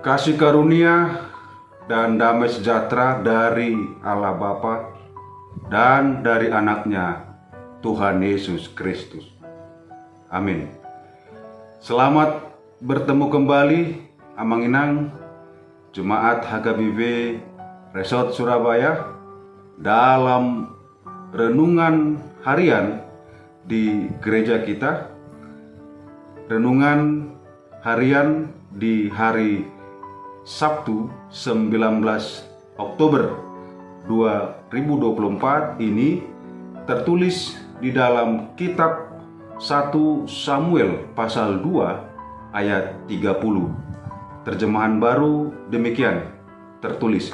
Kasih karunia dan damai sejahtera dari Allah Bapa dan dari anaknya Tuhan Yesus Kristus. Amin. Selamat bertemu kembali Amanginang Jemaat HKBP Resort Surabaya dalam renungan harian di gereja kita. Renungan harian di hari Sabtu 19 Oktober 2024 ini tertulis di dalam kitab 1 Samuel pasal 2 ayat 30. Terjemahan baru demikian tertulis.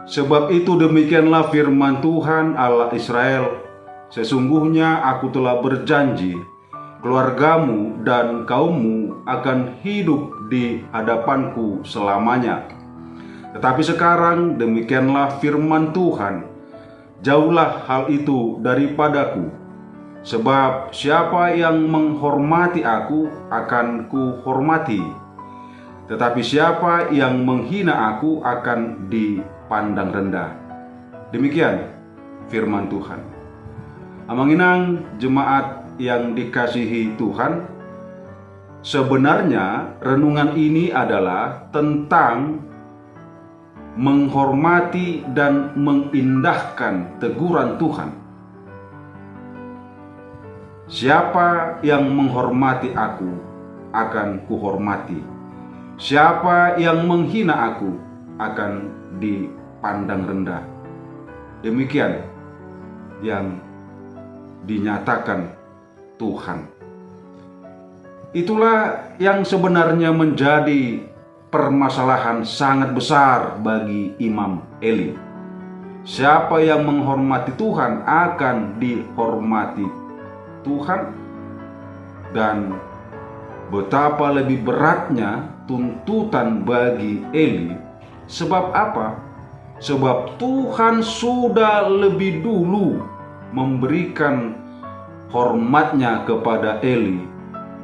Sebab itu demikianlah firman Tuhan Allah Israel, sesungguhnya aku telah berjanji, keluargamu dan kaummu akan hidup di hadapanku selamanya. Tetapi sekarang demikianlah firman Tuhan, jauhlah hal itu daripadaku. Sebab siapa yang menghormati aku akan kuhormati, tetapi siapa yang menghina aku akan dipandang rendah. Demikian firman Tuhan. Amanginang jemaat yang dikasihi Tuhan, sebenarnya renungan ini adalah tentang menghormati dan mengindahkan teguran Tuhan. Siapa yang menghormati aku akan kuhormati. Siapa yang menghina aku akan dipandang rendah. Demikian yang dinyatakan Tuhan. Itulah yang sebenarnya menjadi permasalahan sangat besar bagi Imam Eli. Siapa yang menghormati Tuhan akan dihormati Tuhan, dan betapa lebih beratnya tuntutan bagi Eli. Sebab apa? Sebab Tuhan sudah lebih dulu memberikan hormatnya kepada Eli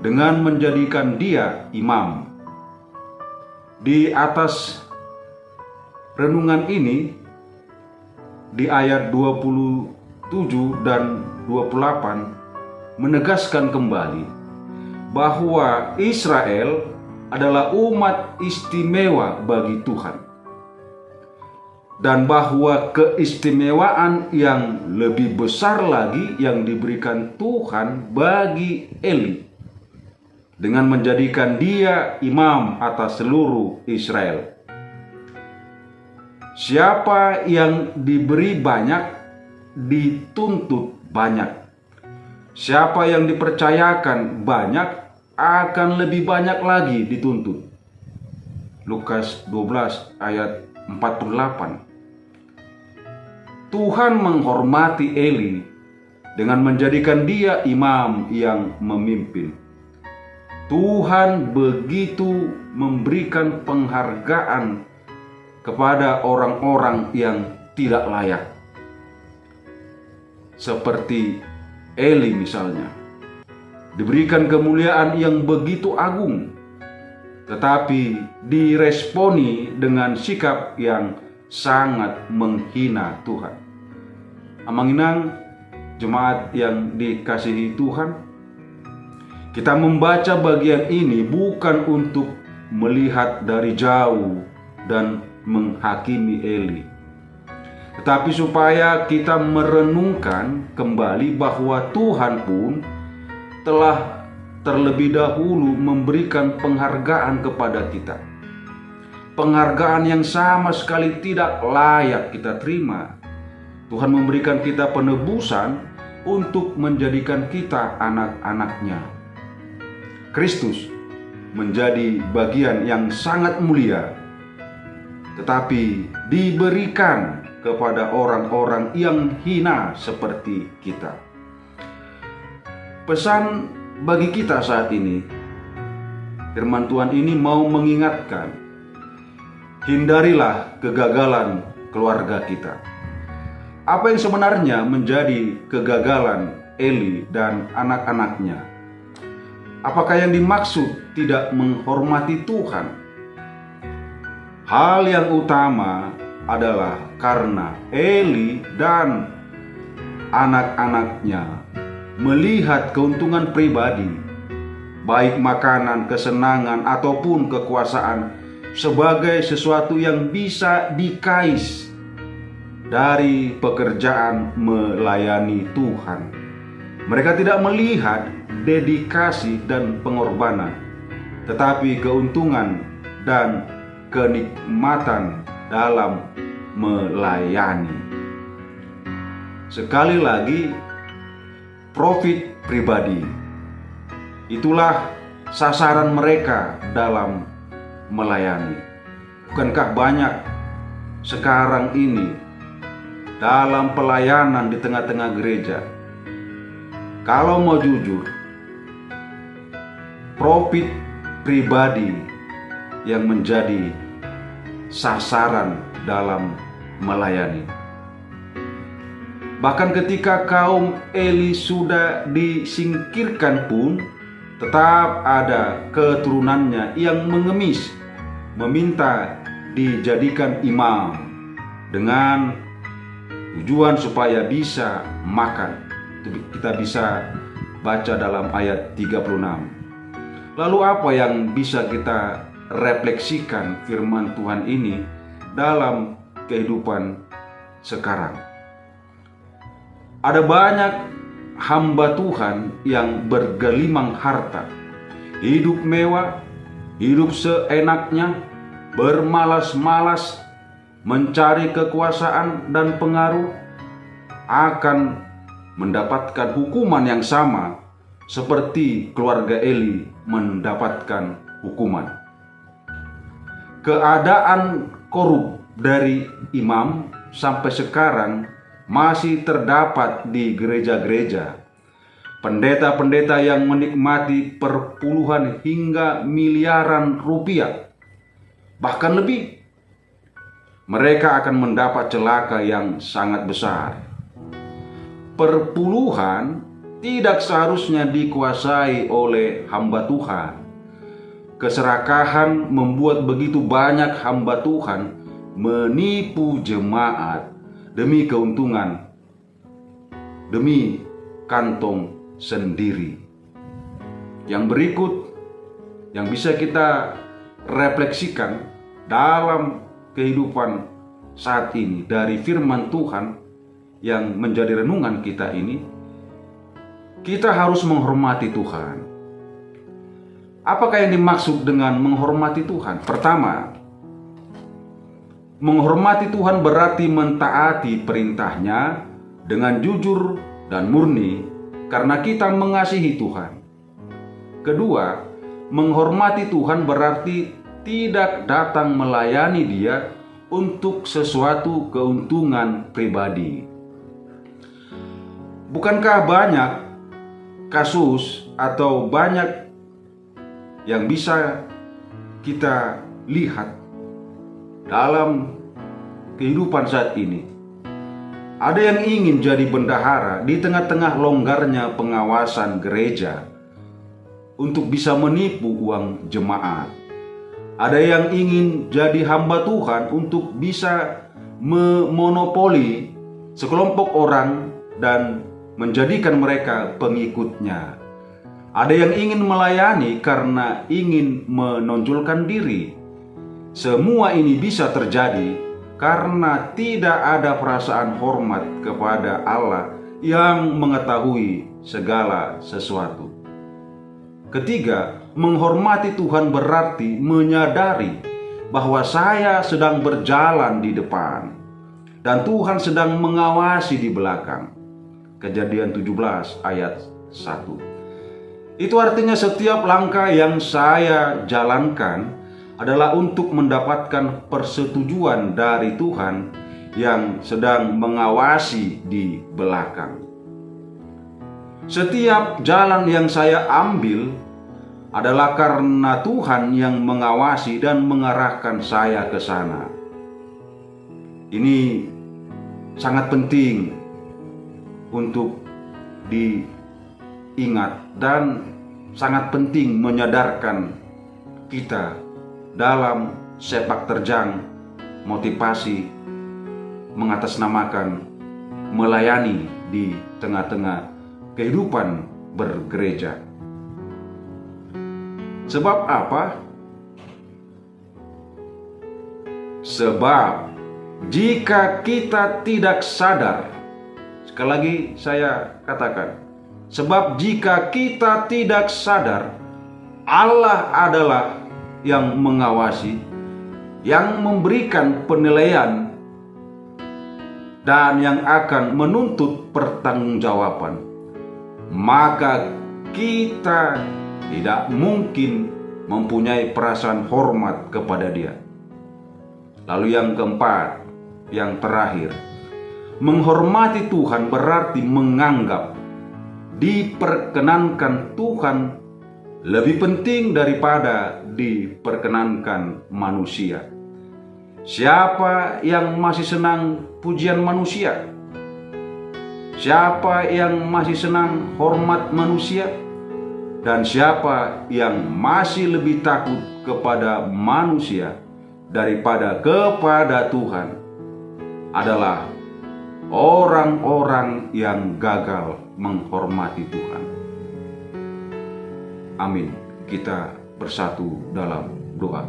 dengan menjadikan dia imam. Di atas renungan ini, di ayat 27 dan 28 menegaskan kembali bahwa Israel adalah umat istimewa bagi Tuhan, dan bahwa keistimewaan yang lebih besar lagi yang diberikan Tuhan bagi Eli dengan menjadikan dia imam atas seluruh Israel. Siapa yang diberi banyak dituntut banyak. Siapa yang dipercayakan banyak akan lebih banyak lagi dituntut. Lukas 12 ayat 48. Tuhan menghormati Eli dengan menjadikan dia imam yang memimpin. Tuhan begitu memberikan penghargaan kepada orang-orang yang tidak layak, seperti Eli misalnya, diberikan kemuliaan yang begitu agung, tetapi diresponi dengan sikap yang sangat menghina Tuhan. Amanginang jemaat yang dikasihi Tuhan, kita membaca bagian ini bukan untuk melihat dari jauh dan menghakimi Eli, tetapi supaya kita merenungkan kembali bahwa Tuhan pun telah terlebih dahulu memberikan penghargaan kepada kita. Penghargaan yang sama sekali tidak layak kita terima. Tuhan memberikan kita penebusan untuk menjadikan kita anak-anaknya. Kristus menjadi bagian yang sangat mulia, tetapi diberikan kepada orang-orang yang hina seperti kita. Pesan bagi kita saat ini, firman Tuhan ini mau mengingatkan, hindarilah kegagalan keluarga kita. Apa yang sebenarnya menjadi kegagalan Eli dan anak-anaknya? Apakah yang dimaksud tidak menghormati Tuhan? Hal yang utama adalah karena Eli dan anak-anaknya melihat keuntungan pribadi, baik makanan, kesenangan, ataupun kekuasaan, sebagai sesuatu yang bisa dikais dari pekerjaan melayani Tuhan. Mereka tidak melihat dedikasi dan pengorbanan, tetapi keuntungan dan kenikmatan dalam melayani. Sekali lagi, profit pribadi. Itulah sasaran mereka dalam melayani. Bukankah banyak sekarang ini dalam pelayanan di tengah-tengah gereja, kalau mau jujur, profit pribadi yang menjadi sasaran dalam melayani. Bahkan ketika kaum Eli sudah disingkirkan pun, tetap ada keturunannya yang mengemis, meminta dijadikan imam dengan tujuan supaya bisa makan. Kita bisa baca dalam ayat 36. Lalu apa yang bisa kita refleksikan firman Tuhan ini dalam kehidupan sekarang? Ada banyak hamba Tuhan yang bergelimang harta, hidup mewah, hidup seenaknya, bermalas-malas, mencari kekuasaan dan pengaruh, akan mendapatkan hukuman yang sama seperti keluarga Eli mendapatkan hukuman. Keadaan korup dari imam sampai sekarang masih terdapat di gereja-gereja. Pendeta-pendeta yang menikmati perpuluhan hingga miliaran rupiah, bahkan lebih. Mereka akan mendapat celaka yang sangat besar. Perpuluhan tidak seharusnya dikuasai oleh hamba Tuhan. Keserakahan membuat begitu banyak hamba Tuhan menipu jemaat demi keuntungan, demi kantong sendiri. Yang berikut yang bisa kita refleksikan dalam kehidupan saat ini dari firman Tuhan yang menjadi renungan kita ini, kita harus menghormati Tuhan. Apakah yang dimaksud dengan menghormati Tuhan? Pertama, menghormati Tuhan berarti mentaati perintahnya dengan jujur dan murni karena kita mengasihi Tuhan. Kedua, menghormati Tuhan berarti tidak datang melayani Dia untuk sesuatu keuntungan pribadi. Bukankah banyak kasus atau banyak yang bisa kita lihat dalam kehidupan saat ini? Ada yang ingin jadi bendahara di tengah-tengah longgarnya pengawasan gereja untuk bisa menipu uang jemaat. Ada yang ingin jadi hamba Tuhan untuk bisa memonopoli sekelompok orang dan menjadikan mereka pengikutnya. Ada yang ingin melayani karena ingin menonjolkan diri. Semua ini bisa terjadi karena tidak ada perasaan hormat kepada Allah yang mengetahui segala sesuatu. Ketiga, menghormati Tuhan berarti menyadari bahwa saya sedang berjalan di depan dan Tuhan sedang mengawasi di belakang. Kejadian 17 ayat 1. Itu artinya setiap langkah yang saya jalankan adalah untuk mendapatkan persetujuan dari Tuhan yang sedang mengawasi di belakang. Setiap jalan yang saya ambil adalah karena Tuhan yang mengawasi dan mengarahkan saya ke sana. Ini sangat penting untuk diingat dan sangat penting menyadarkan kita dalam sepak terjang, motivasi, mengatasnamakan, melayani di tengah-tengah kehidupan bergereja. Sebab apa? Sebab jika kita tidak sadar, sekali lagi saya katakan, sebab jika kita tidak sadar, Allah adalah yang mengawasi, yang memberikan penilaian, dan yang akan menuntut pertanggungjawaban. Maka kita tidak mungkin mempunyai perasaan hormat kepada Dia. Lalu yang keempat, yang terakhir, menghormati Tuhan berarti menganggap diperkenankan Tuhan lebih penting daripada diperkenankan manusia. Siapa yang masih senang pujian manusia? Siapa yang masih senang hormat manusia? Dan siapa yang masih lebih takut kepada manusia daripada kepada Tuhan adalah orang-orang yang gagal menghormati Tuhan. Amin. Kita bersatu dalam doa.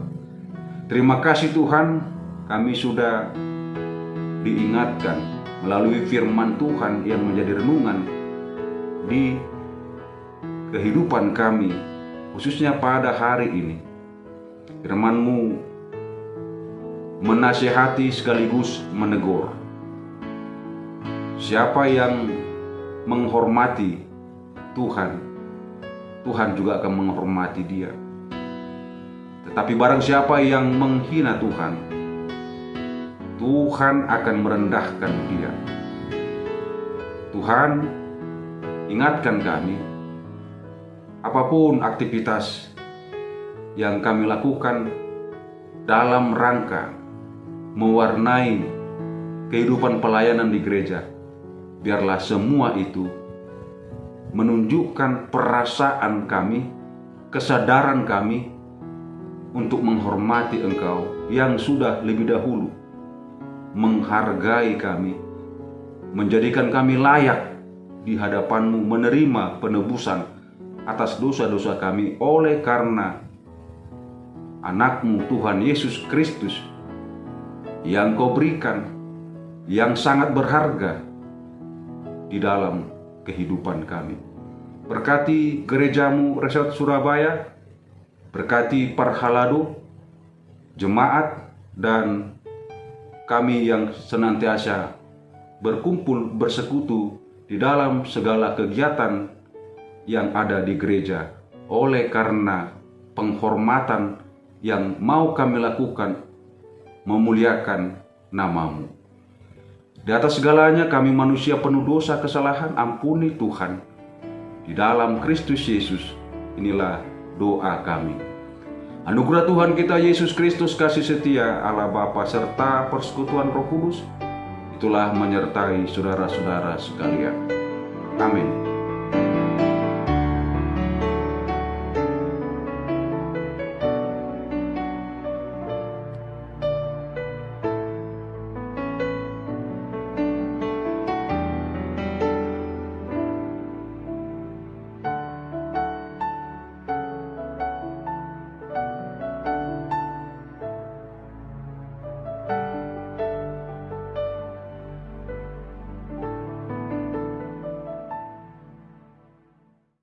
Terima kasih Tuhan, kami sudah diingatkan melalui firman Tuhan yang menjadi renungan di kehidupan kami, khususnya pada hari ini. Firman-Mu menasihati sekaligus menegur. Siapa yang menghormati Tuhan, Tuhan juga akan menghormati dia. Tetapi barang siapa yang menghina Tuhan, Tuhan akan merendahkan dia. Tuhan, ingatkan kami, apapun aktivitas yang kami lakukan dalam rangka mewarnai kehidupan pelayanan di gereja, biarlah semua itu menunjukkan perasaan kami, kesadaran kami untuk menghormati Engkau yang sudah lebih dahulu menghargai kami, menjadikan kami layak di hadapan-Mu menerima penebusan atas dosa-dosa kami oleh karena anak-Mu Tuhan Yesus Kristus yang Kau berikan, yang sangat berharga di dalam kehidupan kami. Berkati gereja-Mu Resort Surabaya, berkati Parhalado, jemaat, dan kami yang senantiasa berkumpul bersekutu di dalam segala kegiatan yang ada di gereja oleh karena penghormatan yang mau kami lakukan memuliakan nama-Mu. Di atas segalanya kami manusia penuh dosa kesalahan, ampuni Tuhan. Di dalam Kristus Yesus, inilah doa kami. Anugerah Tuhan kita Yesus Kristus, kasih setia Allah Bapa serta persekutuan Roh Kudus, itulah menyertai saudara-saudara sekalian. Amin.